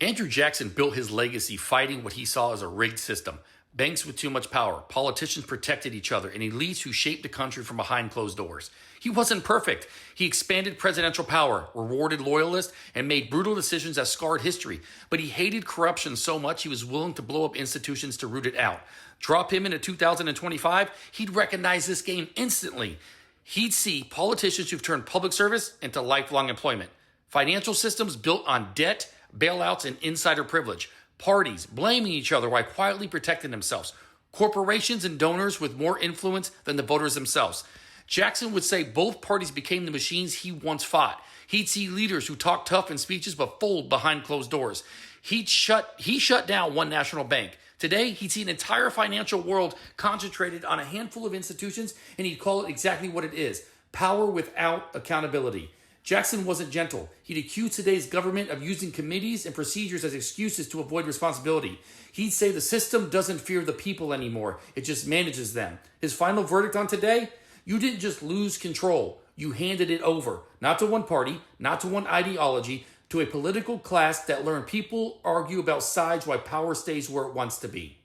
Andrew Jackson built his legacy fighting what he saw as a rigged system. Banks with too much power, politicians protected each other, and elites who shaped the country from behind closed doors. He wasn't perfect. He expanded presidential power, rewarded loyalists, and made brutal decisions that scarred history. But he hated corruption so much he was willing to blow up institutions to root it out. Drop him into 2025, he'd recognize this game instantly. He'd see politicians who've turned public service into lifelong employment. Financial systems built on debt, bailouts, and insider privilege. Parties blaming each other while quietly protecting themselves. Corporations and donors with more influence than the voters themselves. Jackson would say both parties became the machines he once fought. He'd see leaders who talk tough in speeches but fold behind closed doors. He shut down one national bank. Today, he'd see an entire financial world concentrated on a handful of institutions, and he'd call it exactly what it is: power without accountability. Jackson wasn't gentle. He'd accuse today's government of using committees and procedures as excuses to avoid responsibility. He'd say the system doesn't fear the people anymore, it just manages them. His final verdict on today: you didn't just lose control, you handed it over. Not to one party, not to one ideology, to a political class that learned people argue about sides while power stays where it wants to be.